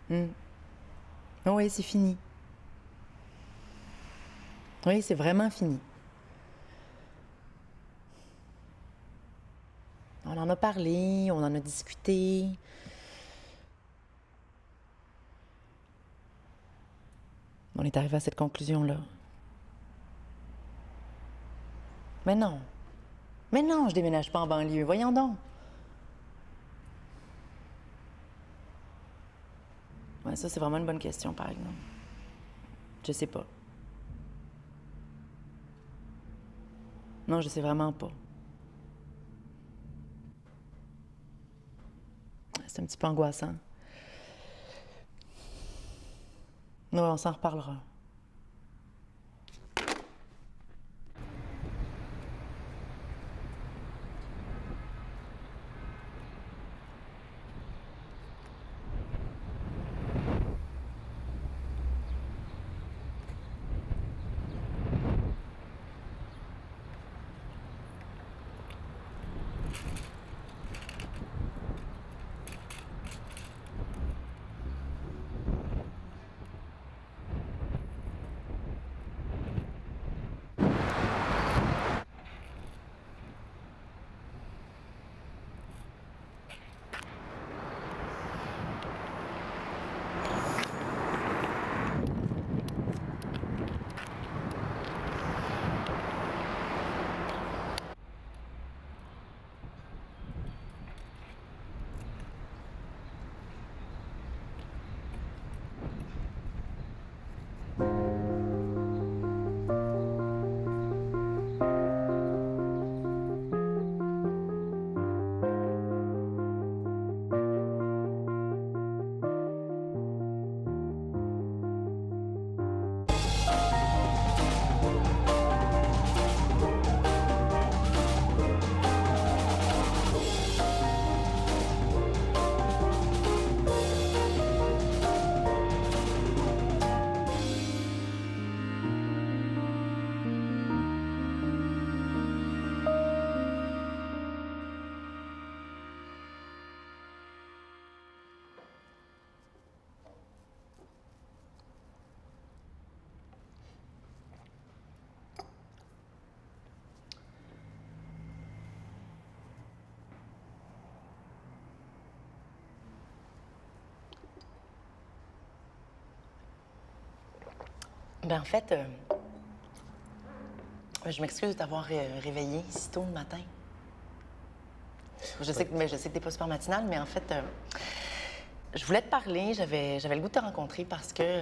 Oui, c'est fini. Oui, c'est vraiment fini. On en a parlé, on en a discuté. On est arrivé à cette conclusion-là. Mais non. Mais non, je déménage pas en banlieue. Voyons donc. Ouais, ça, c'est vraiment une bonne question, par exemple. Je sais pas. Non, je sais vraiment pas. C'est un petit peu angoissant. Ouais, on s'en reparlera. Ben en fait, je m'excuse de t'avoir réveillé si tôt le matin. Mais je sais que t'es pas super matinale, mais en fait, je voulais te parler. J'avais le goût de te rencontrer parce que,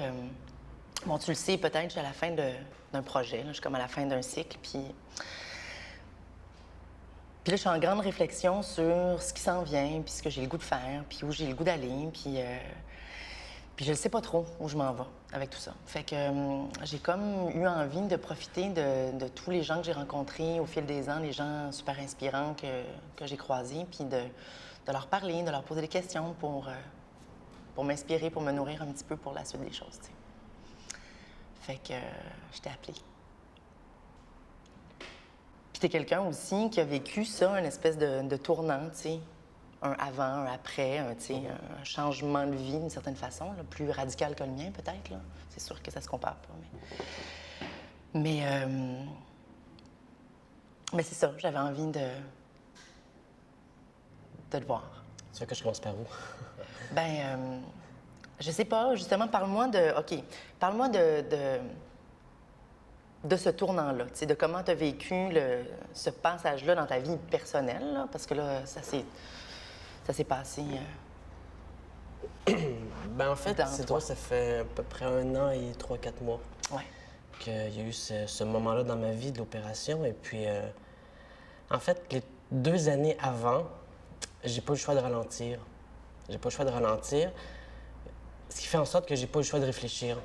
bon, tu le sais, peut-être, je suis à la fin d'un projet. Là, je suis comme à la fin d'un cycle, puis là, je suis en grande réflexion sur ce qui s'en vient, puis ce que j'ai le goût de faire, puis où j'ai le goût d'aller, puis je ne sais pas trop où je m'en vais avec tout ça. Fait que j'ai comme eu envie de profiter de tous les gens que j'ai rencontrés au fil des ans, les gens super inspirants que j'ai croisés, puis de leur parler, de leur poser des questions pour m'inspirer, pour me nourrir un petit peu pour la suite des choses, tu sais. Fait que je t'ai appelé. Puis t'es quelqu'un aussi qui a vécu ça, une espèce de tournant, tu sais. Un avant, un après, tu sais, un changement de vie d'une certaine façon, là, plus radical que le mien peut-être, là. C'est sûr que ça se compare pas, mais c'est ça, j'avais envie de te voir. Tu veux que je commence par où? Je sais pas, justement, parle-moi de ce tournant-là, tu sais, de comment tu as vécu ce passage-là dans ta vie personnelle, là, parce que là, ça s'est passé Ben en fait, dans c'est toi. toi, ça fait à peu près 1 an et 3-4 mois Ouais. qu'il y a eu ce moment-là dans ma vie de l'opération. Et puis, en fait, les 2 années avant, j'ai pas eu le choix de ralentir. J'ai pas eu le choix de ralentir, ce qui fait en sorte que j'ai pas eu le choix de réfléchir.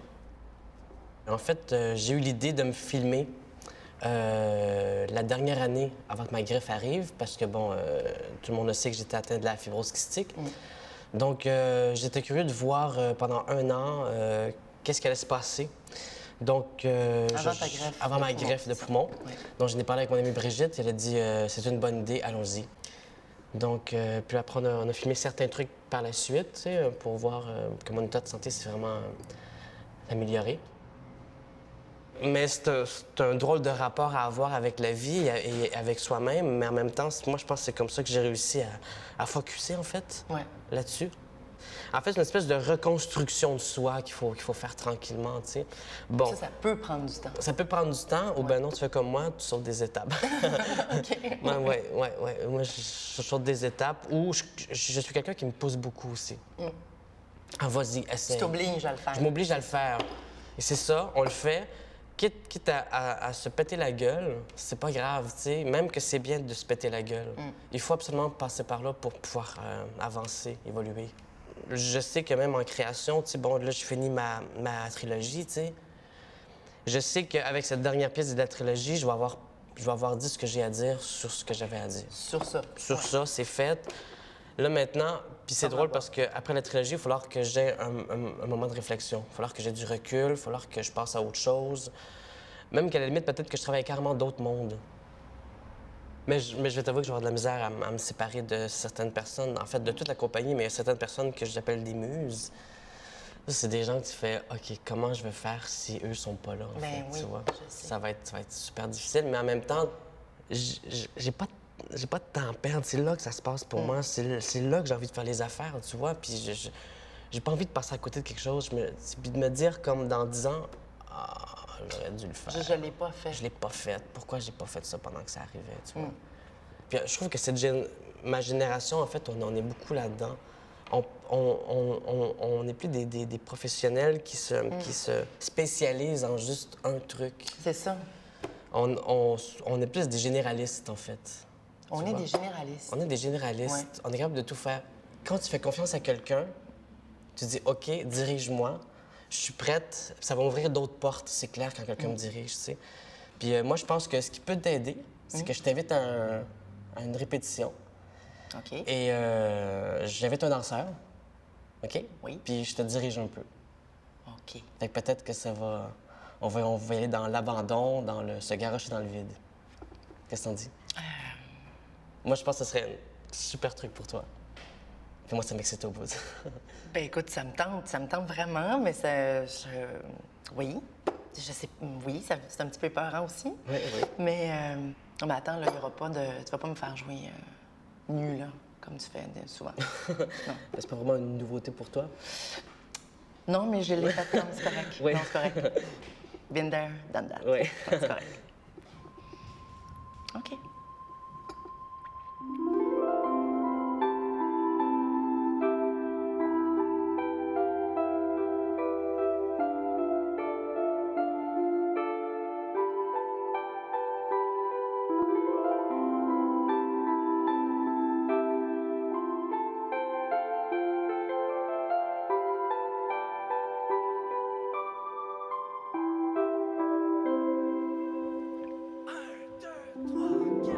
En fait, j'ai eu l'idée de me filmer la dernière année avant que ma greffe arrive, parce que, bon, tout le monde le sait que j'étais atteint de la fibrose kystique. Donc, j'étais curieux de voir pendant 1 an qu'est-ce qui allait se passer. Donc, Avant ta greffe avant de ma poumon, greffe de c'est ça. poumon. Oui. Donc, je n'ai parlé avec mon amie Brigitte. Elle a dit c'est une bonne idée, allons-y. Donc, puis après, on a filmé certains trucs par la suite, tu sais, pour voir que mon état de santé s'est vraiment amélioré. Mais c'est un drôle de rapport à avoir avec la vie et avec soi-même, mais en même temps, moi, je pense que c'est comme ça que j'ai réussi à focusser, en fait, Ouais. là-dessus. En fait, c'est une espèce de reconstruction de soi qu'il faut faire tranquillement, tu sais. Bon, Ça peut prendre du temps. ça peut prendre du temps, ou ben non, tu fais comme moi, tu sautes des étapes. OK. Ouais. Moi, je saute des étapes où je suis quelqu'un qui me pousse beaucoup aussi. Ah, vas-y, essaie. Tu t'obliges à le faire. Je m'oblige à le faire. Et c'est ça, on le fait. Quitte à se péter la gueule, c'est pas grave, tu sais. Même que c'est bien de se péter la gueule. Il faut absolument passer par là pour pouvoir avancer, évoluer. Je sais que même en création, tu sais, bon, là, je finis ma trilogie, tu sais. Je sais qu'avec cette dernière pièce de la trilogie, je vais avoir dit ce que j'ai à dire sur ce que j'avais à dire. Sur ça. Sur Ouais. ça, c'est fait. Là, maintenant, puis c'est Ça va drôle voir. parce qu'après la trilogie, il va falloir que j'ai un moment de réflexion. Il va falloir que j'ai du recul, il va falloir que je passe à autre chose. Même qu'à la limite, peut-être que je travaille carrément d'autres mondes. Mais je vais t'avouer que je vais avoir de la misère à me séparer de certaines personnes, en fait, de toute la compagnie, mais il y a certaines personnes que j'appelle des muses. Ça, c'est des gens que tu fais, OK, comment je vais faire si eux sont pas là, en Ben fait, oui, tu vois? je sais. Ça va être super difficile, mais en même temps, j'ai pas, j'ai pas de temps à perdre. C'est là que ça se passe pour moi. C'est là que j'ai envie de faire les affaires, tu vois? Puis j'ai pas envie de passer à côté de quelque chose. Puis de me dire, comme dans 10 ans, ah, j'aurais dû le faire. Je l'ai pas fait. Je l'ai pas fait. Pourquoi j'ai pas fait ça pendant que ça arrivait, tu vois? Puis je trouve que ma génération, en fait, on est beaucoup là-dedans. On n'est plus des professionnels qui se spécialisent en juste un truc. C'est ça. On est plus des généralistes, en fait. On Tu est vois? des généralistes. On est des généralistes. Ouais. On est capable de tout faire. Quand tu fais confiance à quelqu'un, tu dis OK, dirige-moi. Je suis prête. Ça va ouvrir d'autres portes, c'est clair, quand quelqu'un me dirige, tu sais. Puis moi, je pense que ce qui peut t'aider, c'est que je t'invite à une répétition. OK. Et j'invite un danseur. OK? Oui. Puis je te dirige un peu. OK. Fait que peut-être que ça va. On va y aller dans l'abandon, se garrocher dans le vide. Qu'est-ce que t'en dis? Moi, je pense que ce serait un super truc pour toi. Puis moi, ça m'excite au bout. Ben écoute, ça me tente vraiment, mais oui. Je sais, oui, c'est un petit peu épeurant aussi. Oui. Mais, non, mais attends, là, il y aura pas de... Tu vas pas me faire jouer nu, là, comme tu fais souvent. Non. C'est pas vraiment une nouveauté pour toi? Non, mais je l'ai fait, non, c'est correct. Oui. Non, c'est correct. Been there, done that. Oui. Non, c'est correct. OK. Un, deux, trois,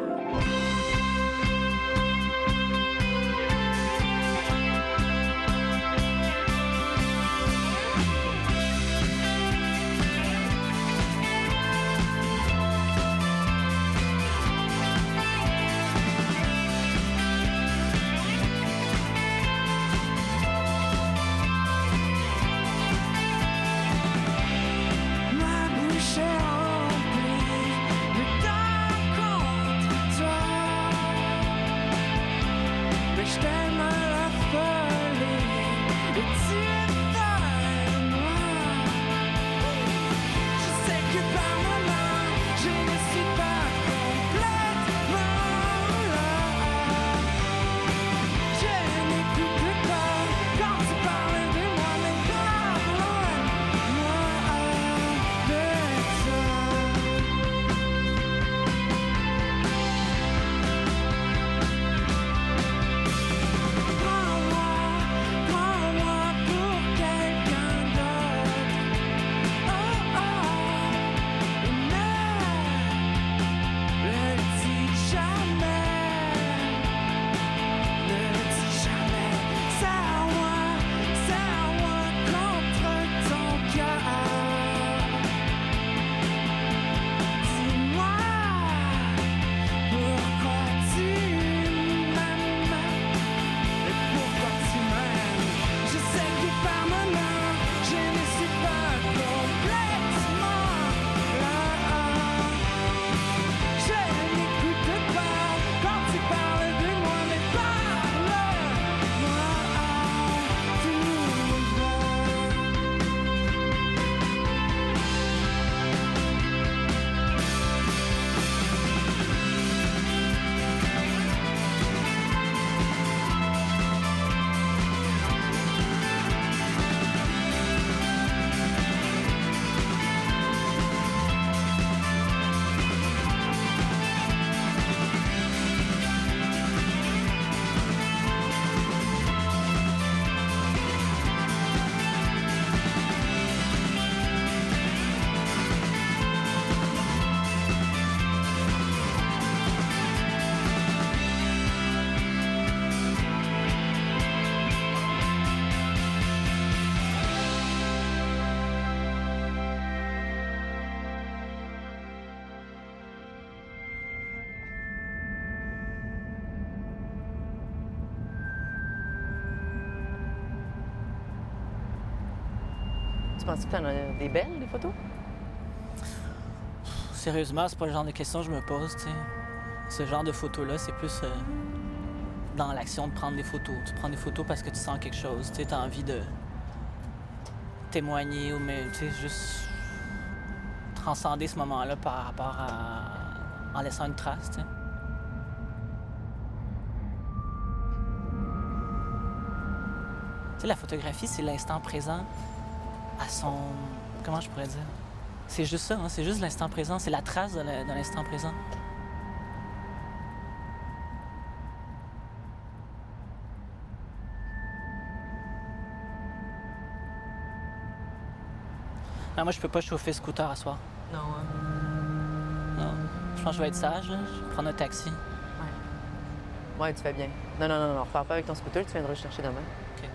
Tu penses que t'en as des belles, des photos? Sérieusement, c'est pas le genre de questions que je me pose, tu sais. Ce genre de photos-là, c'est plus dans l'action de prendre des photos. Tu prends des photos parce que tu sens quelque chose, tu sais, t'as envie de témoigner ou mais, tu sais, juste transcender ce moment-là par rapport à... en laissant une trace, tu sais. Tu sais, la photographie, c'est l'instant présent à son... Comment je pourrais dire? C'est juste ça, hein? C'est juste l'instant présent. C'est la trace de l'instant présent. Non, moi, je peux pas chauffer scooter à soir. Non, hein? Non. Je pense que je vais être sage, là. Je vais prendre un taxi. Ouais, tu fais bien. Non, repars pas avec ton scooter, tu viendras le chercher demain. OK.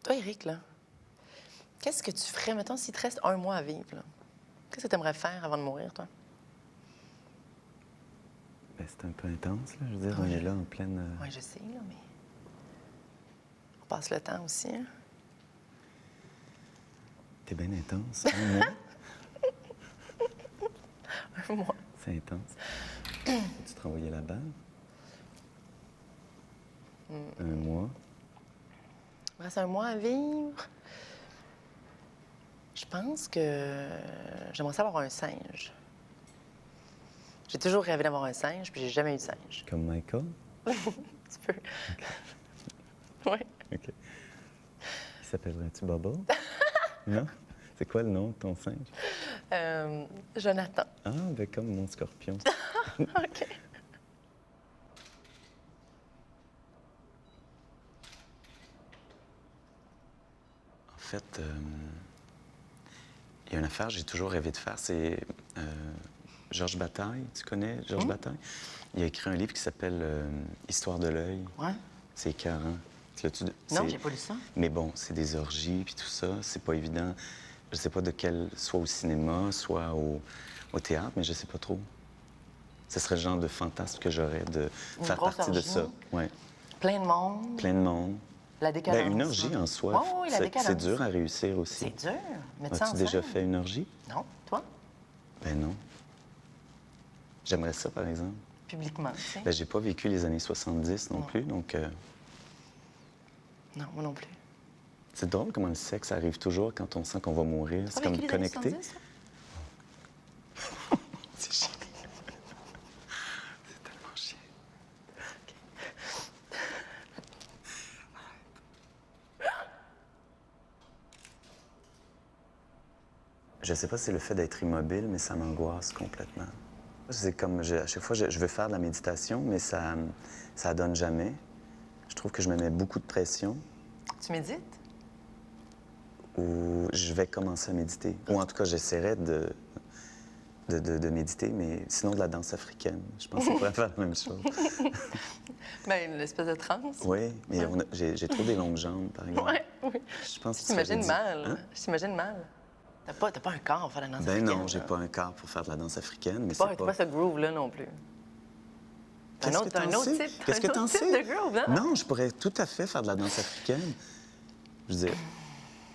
Toi, Éric, là, qu'est-ce que tu ferais, mettons, s'il te reste 1 mois à vivre, là? Qu'est-ce que tu aimerais faire avant de mourir, toi? Ben, c'est un peu intense, là. Je veux dire, on est là en pleine... Oui, je sais, là, mais... On passe le temps aussi, hein? T'es bien intense. Un mois, 1 mois. c'est intense. Tu te renvoyais la balle? 1 mois. Il me reste 1 mois à vivre. Je pense que j'aimerais ça avoir un singe. J'ai toujours rêvé d'avoir un singe, puis j'ai jamais eu de singe. Comme Michael? Tu peux. Oui. OK. Il s'appellerait-tu Bubble? Non? C'est quoi le nom de ton singe? Jonathan. Ah, ben comme mon scorpion. OK. En fait, il y a une affaire que j'ai toujours rêvé de faire, c'est Georges Bataille. Tu connais Georges Bataille? Il a écrit un livre qui s'appelle Histoire de l'œil. Ouais. C'est écœurant. Non, j'ai pas lu ça. Mais bon, c'est des orgies puis tout ça. C'est pas évident. Je sais pas de quel... Soit au cinéma, soit au théâtre, mais je sais pas trop. Ce serait le genre de fantasme que j'aurais de Une faire grosse partie de orgie? ça. Ouais. Plein de monde. Plein de monde. La décadence. Ben, une orgie en soi, Oui, la décadence. c'est dur à réussir aussi. C'est dur. Mettre ça As-tu en déjà scène. fait une orgie? Non. Toi? Ben non. J'aimerais ça, par exemple. Publiquement, tu sais. Ben, j'ai pas vécu les années 70 non plus, donc Non, moi non plus. c'est drôle comment le sexe arrive toujours quand on sent qu'on va mourir. C'est Pas comme vécu les années connecté. 70, toi? C'est chiant. C'est tellement chiant. Je sais pas si c'est le fait d'être immobile, mais ça m'angoisse complètement. C'est comme, à chaque fois, je veux faire de la méditation, mais ça donne jamais. Je trouve que je me mets beaucoup de pression. Tu médites? Ou je vais commencer à méditer. Ou en tout cas, j'essaierai de méditer, mais sinon de la danse africaine. Je pense qu'on pourrait faire la même chose. Ben, l'espèce de transe. Oui, mais j'ai trop des longues jambes, par exemple. Oui. Je pense que Je t'imagine ça mal. Hein? Je t'imagine mal. T'as pas un corps pour faire la danse Ben africaine. non, j'ai là. pas un corps pour faire de la danse africaine, mais T'as c'est pas ce groove-là non plus. T'as Qu'est-ce que t'as t'en sais? Qu'est-ce que t'en sais? de groove, hein? Non, je pourrais tout à fait faire de la danse africaine. Je veux dire,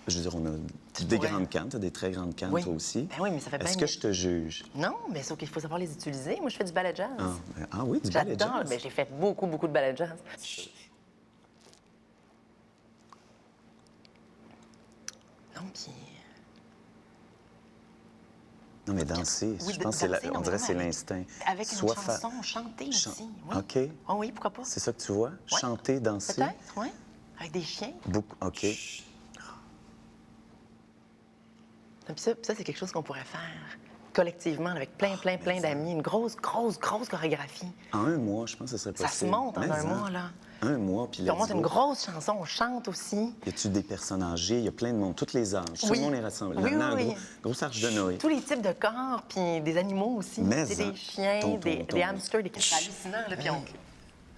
Je veux dire, on a Tu des pourrais. grandes cannes, tu as des très grandes cannes, Oui. toi aussi. Ben oui, mais ça fait Est-ce bien que je te juge? Non, mais sauf qu'il faut savoir les utiliser. Moi, je fais du ballet jazz. Ah oui, du ballet J'adore, jazz. mais j'ai fait beaucoup, beaucoup de ballet jazz. Non, puis... Non, mais danser, Oui, je pense que danser, on dirait que c'est avec- l'instinct. Avec une Soit fa- chanson, chanter Chan- aussi. Oui. OK. Oh oui, pourquoi pas? C'est ça que tu vois? Chanter, danser? Peut-être, oui. Avec des chiens. Beaucoup. OK. Puis ça, c'est quelque chose qu'on pourrait faire collectivement, avec plein d'amis. Une grosse chorégraphie. En un mois, je pense que ce serait Ça possible. se monte en Mais un mois, là. Un mois, puis Puis on let's monte une go. grosse chanson, on chante aussi. Y a-tu des personnes âgées? Il y a plein de monde, tous les âges. Tout Oui. le monde est rassemblé. Oui, Là-dedans, oui, un oui. gros arche de Noé. Tous les types de corps, puis des animaux aussi. Mais Tu sais, hein. des chiens, Ton, des hamsters, des c'est hallucinant, là. Puis on...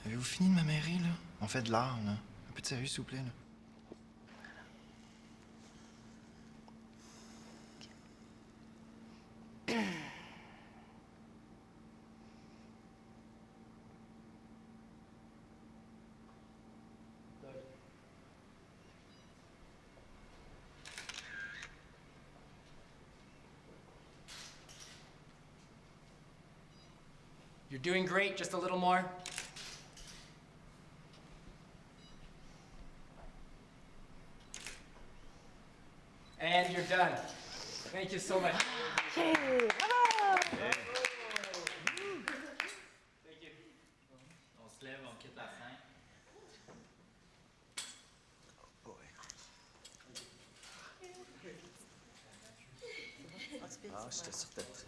Avez-vous fini de m'amérer, là? On fait de l'art, là. Un peu de sérieux, s'il vous plaît, là. You're doing great, just a little more. And you're done. Thank you so much. OK, bravo! On se lève, on quitte la scène. Ah, j'étais sur ta traite.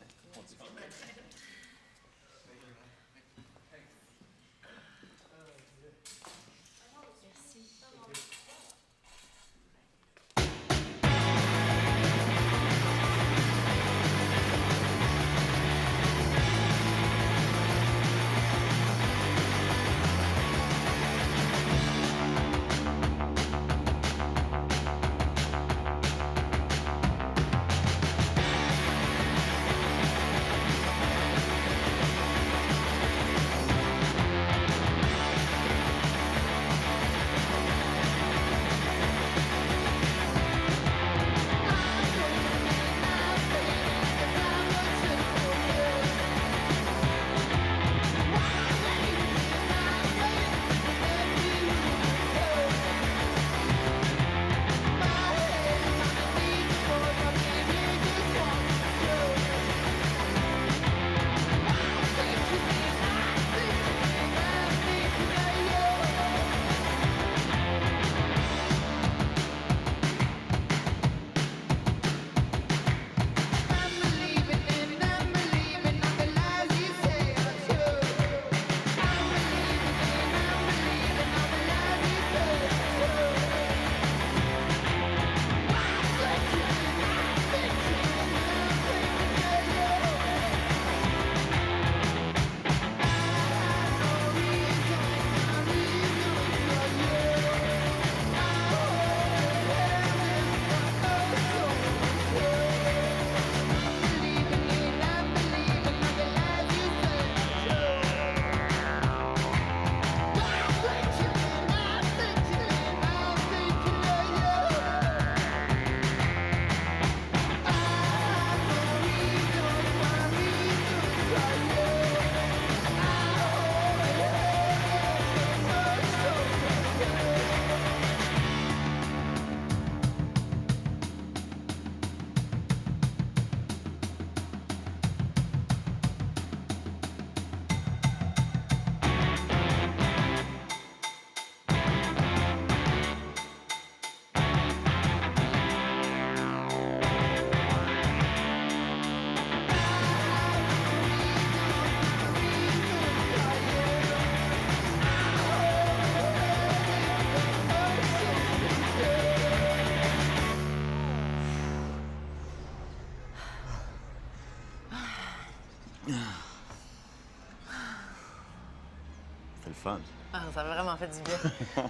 C'est le fun. Ah, ça m'a vraiment fait du bien.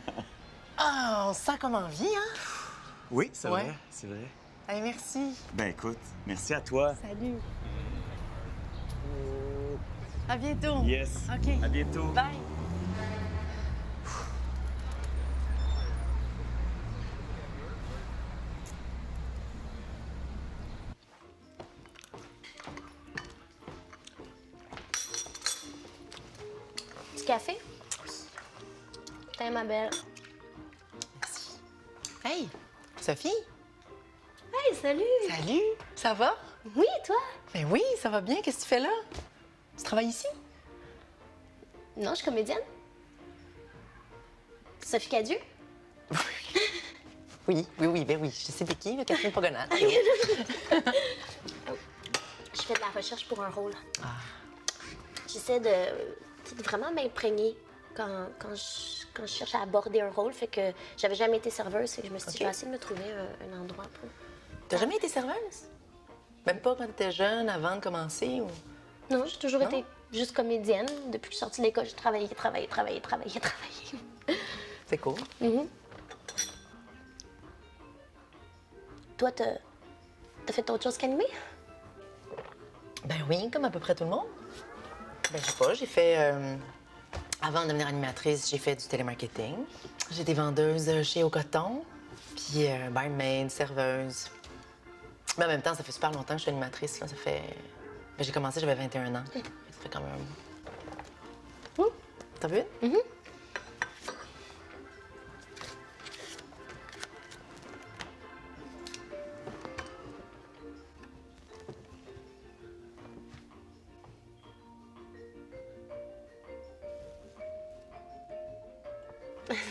Ah, on se sent comme en vie, hein? Oui, c'est Ouais. vrai, c'est vrai. Allez, merci. Ben écoute, merci à toi. Salut. À bientôt. Yes. OK. À bientôt. Bye. café? Tiens, ma belle. Merci. Hey, Sophie. Hey, salut! Salut. Ça va? Oui, toi? Ben oui, ça va bien. Qu'est-ce que tu fais là? Tu travailles ici? Non, je suis comédienne. Sophie Cadieux? Oui, ben oui. Je sais t'es qui, là, Catherine Pogonat. Je fais de la recherche pour un rôle. J'essaie de vraiment m'imprégner quand je cherche à aborder un rôle. Fait que j'avais jamais été serveuse, fait que je me suis dit, je vais essayer de me trouver un endroit pour... T'as jamais été serveuse? Même pas quand t'étais jeune, avant de commencer? Ou... Non, j'ai toujours Non? été juste comédienne. Depuis que je suis sortie de l'école, j'ai travaillé. C'est cool. Toi, t'as fait autre chose qu'animer? Ben oui, comme à peu près tout le monde. Ben je sais pas, j'ai fait... Avant de devenir animatrice, j'ai fait du télémarketing. J'ai été vendeuse chez Au Coton, puis barmaid, serveuse. Mais en même temps, ça fait super longtemps que je suis animatrice, là. Ça fait... Ben, j'ai commencé, j'avais 21 ans. Ça fait quand même... T'as vu?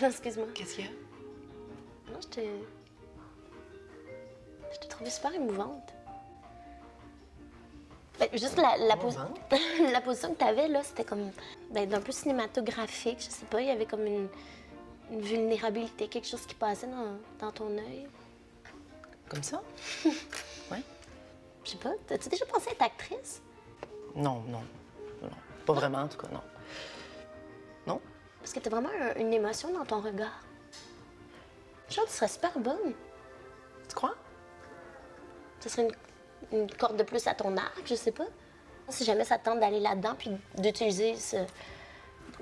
Excuse-moi. Qu'est-ce qu'il y a? Non, je t'ai trouvée super émouvante. Ben, juste Émouvante? la position que t'avais, là, c'était comme d'un peu cinématographique. Je sais pas, il y avait comme une vulnérabilité, quelque chose qui passait dans ton œil. Comme ça? Ouais. Je sais pas, t'as-tu déjà pensé à être actrice? Non. Pas vraiment, en tout cas, non. Non? Parce que t'as vraiment une émotion dans ton regard. Je pense que tu serais super bonne. Tu crois? Ce serait une corde de plus à ton arc, je sais pas. Si jamais ça te tente d'aller là-dedans puis d'utiliser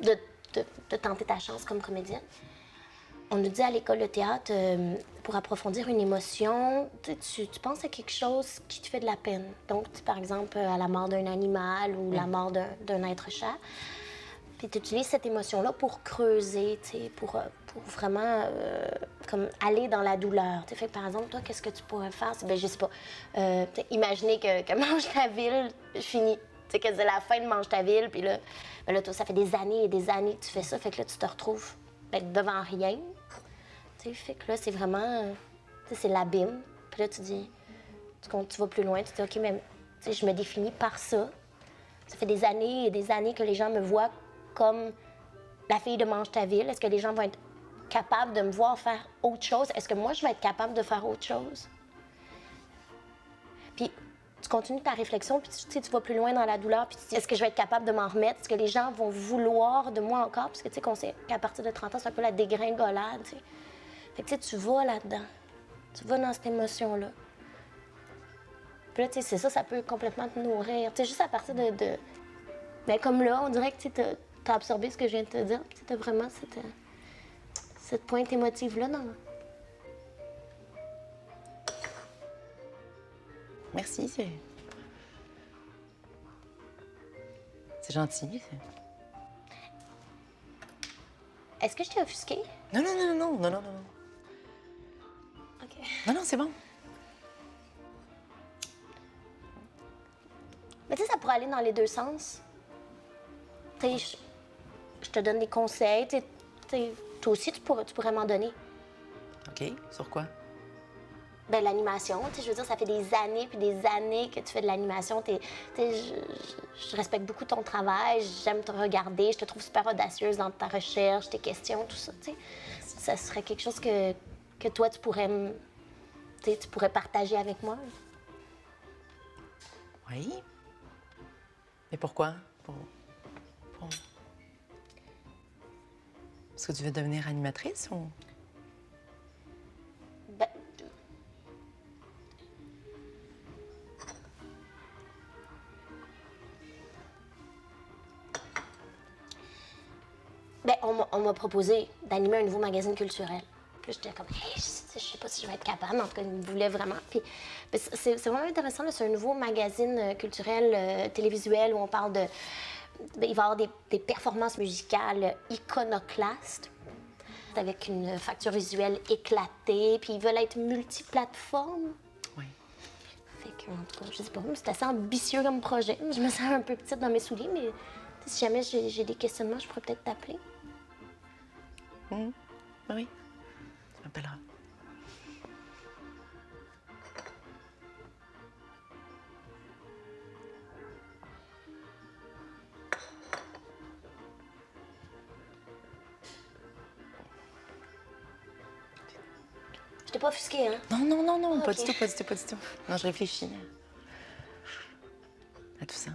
de tenter ta chance comme comédienne. On nous dit à l'école de théâtre, pour approfondir une émotion, tu penses à quelque chose qui te fait de la peine. Donc, par exemple, à la mort d'un animal ou la mort d'un être cher. Puis tu utilises cette émotion-là pour creuser, pour vraiment comme aller dans la douleur. Fait que, par exemple, toi, qu'est-ce que tu pourrais faire? Ben, je sais pas. Imaginer que Mange ta ville finit. Que c'est la fin de Mange ta ville, puis là, ben là, toi, ça fait des années et des années que tu fais ça. Fait que là, tu te retrouves devant rien. Fait que là, c'est vraiment... c'est l'abîme. Puis là, tu dis... Tu vas plus loin, tu dis, OK, mais je me définis par ça. Ça fait des années et des années que les gens me voient comme la fille de Mange ta ville. Est-ce que les gens vont être capables de me voir faire autre chose? Est-ce que moi, je vais être capable de faire autre chose? Puis tu continues ta réflexion, puis tu vas plus loin dans la douleur, puis tu te dis, est-ce que je vais être capable de m'en remettre? Est-ce que les gens vont vouloir de moi encore? Parce que tu sais qu'on sait qu'à partir de 30 ans, c'est un peu la dégringolade, tu sais. Fait que tu vas là-dedans. Tu vas dans cette émotion-là. Puis là, tu sais, ça peut complètement te nourrir. Tu sais, juste à partir de... Mais comme là, on dirait que tu as absorbé ce que je viens de te dire, puis tu as vraiment cette pointe émotive-là dans... Merci, c'est gentil. Est-ce que je t'ai offusquée? Non. OK. Non, c'est bon. Mais tu sais, ça pourrait aller dans les deux sens. Tu sais, je te donne des conseils. Tu sais, toi aussi, tu pourrais m'en donner. OK. Sur quoi? Ben, l'animation, tu sais, je veux dire, ça fait des années puis des années que tu fais de l'animation. Je respecte beaucoup ton travail, j'aime te regarder, je te trouve super audacieuse dans ta recherche, tes questions, tout ça, tu sais. Ça serait quelque chose que toi, tu pourrais partager avec moi. Oui. Mais pourquoi? Est-ce que tu veux devenir animatrice ou... Ben, on m'a proposé d'animer un nouveau magazine culturel. Puis j'étais comme, hey, je sais pas si je vais être capable, mais en tout cas, ils me voulaient vraiment. Puis c'est vraiment intéressant, là, c'est un nouveau magazine culturel télévisuel où on parle il va y avoir des performances musicales iconoclastes, avec une facture visuelle éclatée, puis ils veulent être multiplateformes. Oui. Fait que, en tout cas, je sais pas, c'est assez ambitieux comme projet. Je me sens un peu petite dans mes souliers, mais si jamais j'ai des questionnements, je pourrais peut-être t'appeler. Oui. Tu m'appelleras. Je t'ai pas offusquée, hein? Non, pas Ok. du tout, pas du tout, pas du tout. Non, je réfléchis à tout ça.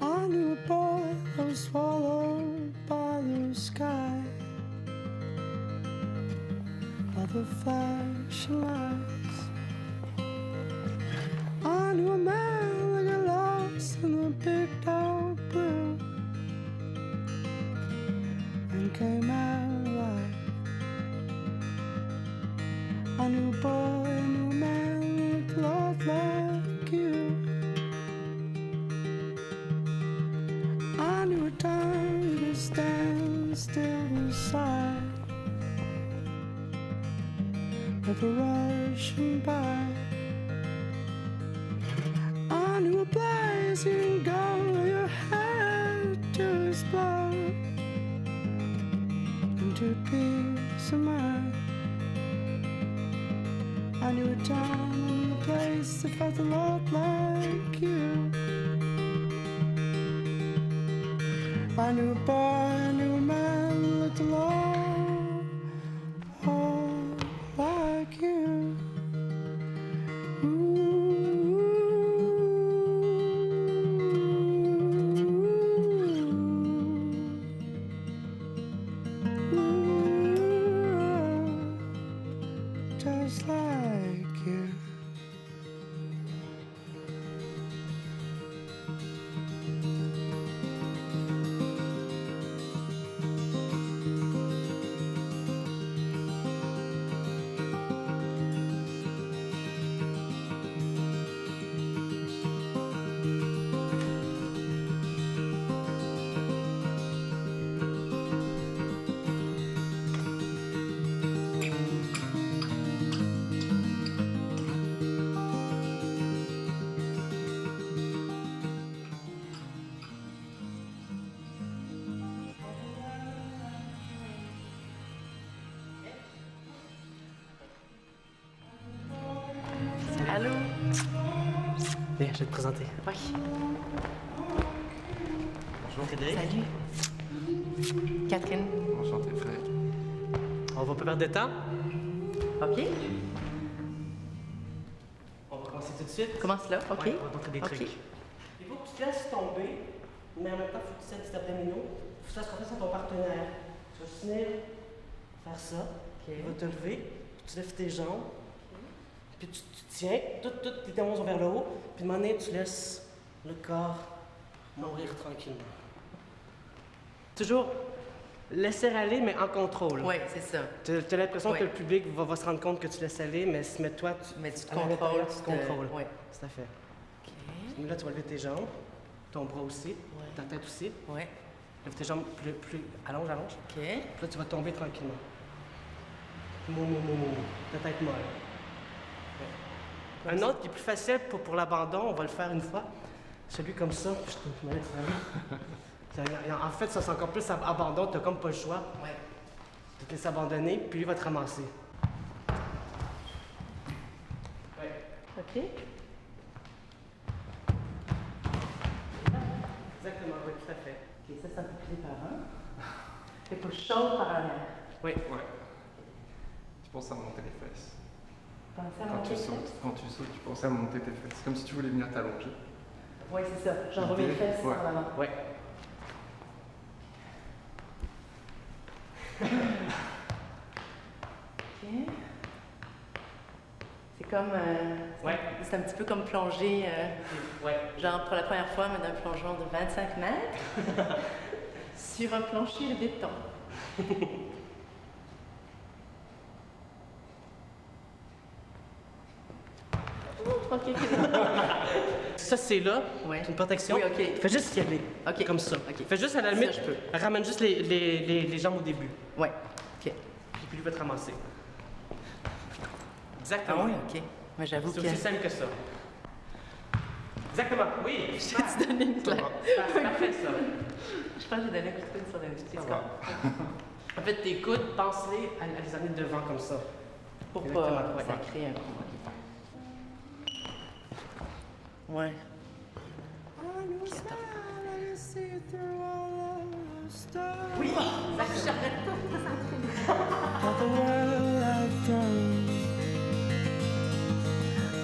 I knew a boy that was swallowed by the sky, by the flashing lights. I knew a man that got lost in the big dark blue and came out alive. I knew a boy, I knew a man that looked a lot like you. I knew a time to stand still beside, never rushing by. I knew a place you can go where your head to explode into peace of mind. I knew a time and a place that felt a lot like you. I knew a boy, I knew a man that looked a lot like you. Just like you. Viens, je vais te présenter. Oui. Bonjour, Frédéric. Salut. Catherine. Enchanté, frère. On va pas perdre de temps. OK. On va commencer tout de suite. Commence là. OK. Ouais, on va te montrer des OK. trucs. Il faut que tu te laisses tomber, mais en même temps, il faut que tu sentes tes abdominaux. Il faut que ça se refait sur ton partenaire. Tu vas finir faire ça. OK. Il va te lever, tu lèves tes jambes, puis tu tiens, toutes tes témoins sont vers le haut, puis de moment donné, tu laisses le corps mourir tranquillement. Toujours laisser aller, mais en contrôle. Oui, c'est ça. Tu as l'impression Ouais. que le public va se rendre compte que tu laisses aller, mais toi, Mais tu te à l'intérieur, contrôles. tu te contrôles. Oui. Tout à fait. OK. Là, tu vas lever tes jambes, ton bras aussi, ta tête aussi. Oui. Lève tes jambes plus. Allonge. OK. Puis là, tu vas tomber tranquillement. Mou. Ta tête molle. Ouais. Un autre qui est plus facile pour l'abandon, on va le faire une fois. Celui comme ça. Je me laisse aller. En fait, ça c'est encore plus abandon, t'as comme pas le choix. Oui. Tu te laisses abandonner, puis lui va te ramasser. Ouais. OK. Exactement, oui, tout à fait. OK, ça, c'est un peu plus épeurant. Fait que je saute par en arrière. Oui. Ouais. Tu penses à monter les fesses. Pensez à Quand monter tu ça. sautes, tu penses à monter tes fesses. Comme si tu voulais venir t'allonger. Oui, c'est ça. J'envoie mes fesses Ouais. en avant. Ouais. OK. C'est comme... Ouais. C'est un petit peu comme plonger, Ouais. genre pour la première fois, mais d'un plongeon de 25 mètres sur un plancher de béton. OK, OK. Ça, c'est là. Ouais. C'est une protection. Oui, OK. Fais juste y aller. OK. Comme ça. OK. Fais juste à la Ça, limite. je peux. Ramène juste les jambes au début. Ouais. OK. Puis lui va te ramasser. Ah Exactement. oui, OK. Mais j'avoue C'est que... aussi simple que ça. Exactement. Oui. Je vais te donner une claque. C'est parfait, ça. Je pense que j'ai donné un coup de coude sur le petit Ça corps. va. En fait, tes coudes, pense-les à les amener devant comme ça. Pour Exactement, pas ouais. sacrer un coup. Ouais. Oui! J'arrête pas. All the world I've done.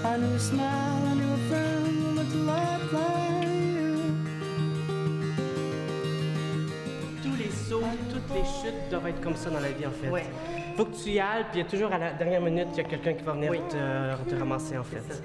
I knew a smile, I knew a friend who looked a lot like you. Tous les sauts, toutes les chutes doivent être comme ça dans la vie, en fait. Ouais. Faut que tu y ailles, puis il y a toujours à la dernière minute, il y a quelqu'un qui va venir Oui. te ramasser, en fait. C'est ça.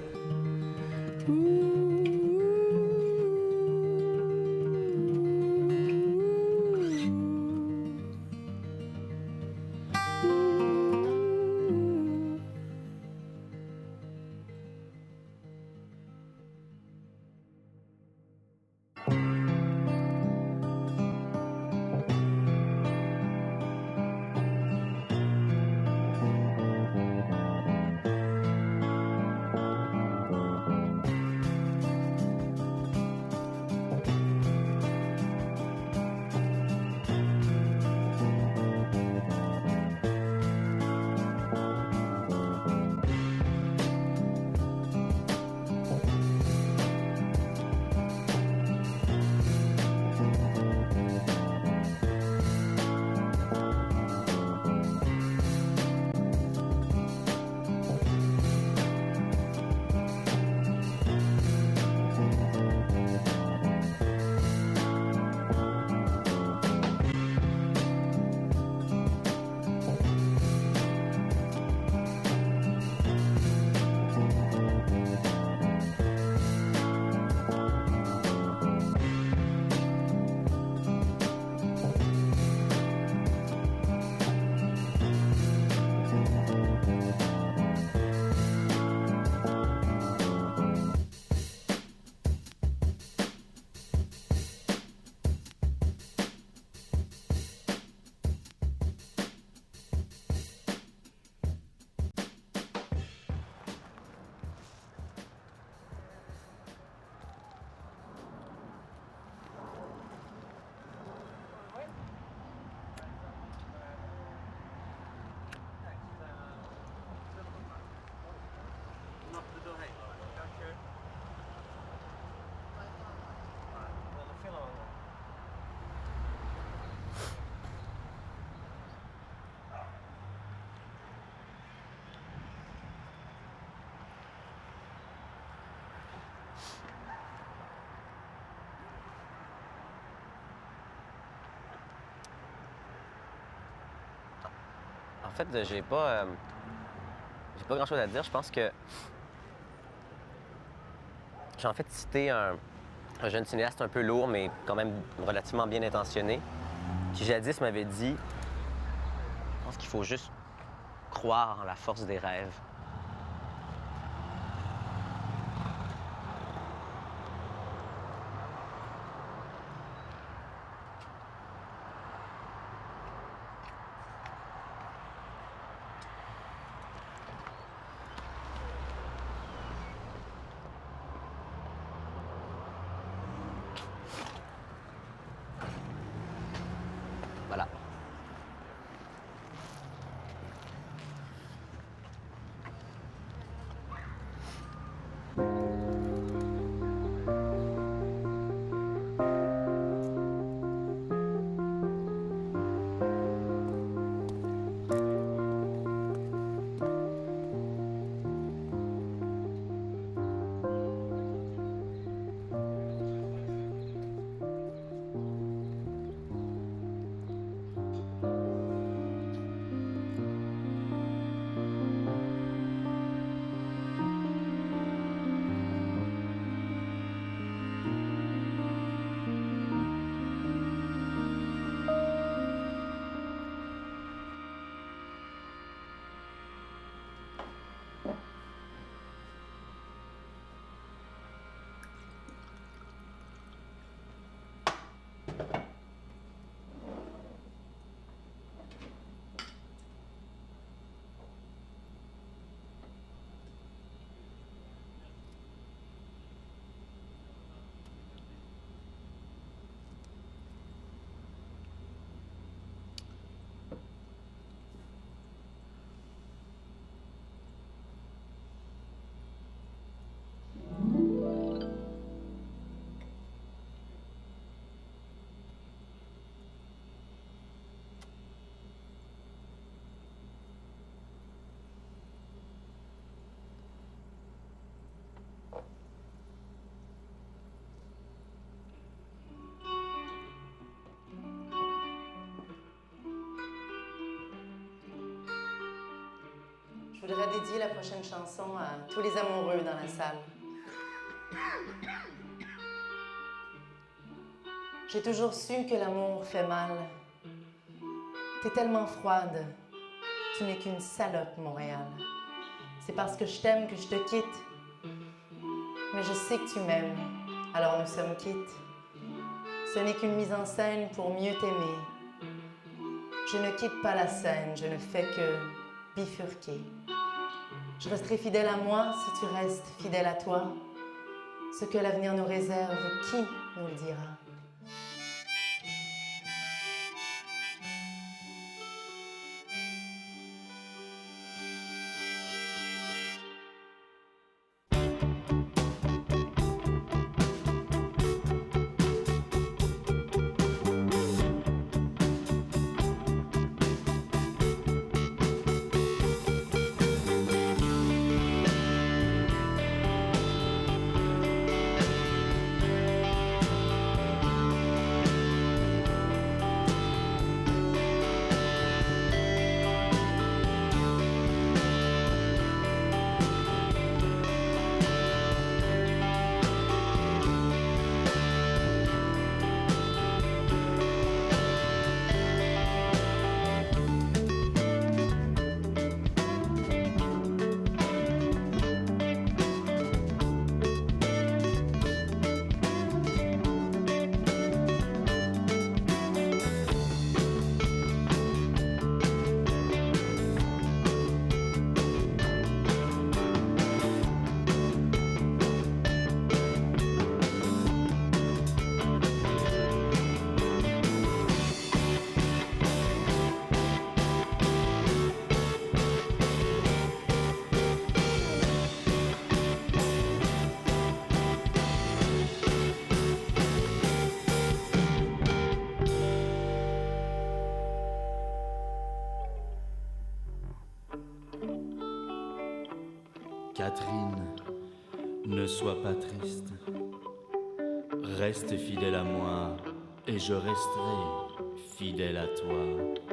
fait, j'ai pas grand-chose à dire. Je pense que j'ai en fait cité un jeune cinéaste un peu lourd, mais quand même relativement bien intentionné, qui jadis m'avait dit, je pense qu'il faut juste croire en la force des rêves. Voilà. Je voudrais dédier la prochaine chanson à tous les amoureux dans la salle. J'ai toujours su que l'amour fait mal. T'es tellement froide. Tu n'es qu'une salope, Montréal. C'est parce que je t'aime que je te quitte. Mais je sais que tu m'aimes, alors nous sommes quittes. Ce n'est qu'une mise en scène pour mieux t'aimer. Je ne quitte pas la scène, je ne fais que bifurquer. Je resterai fidèle à moi si tu restes fidèle à toi. Ce que l'avenir nous réserve, qui nous le dira? Catherine, ne sois pas triste. Reste fidèle à moi et je resterai fidèle à toi.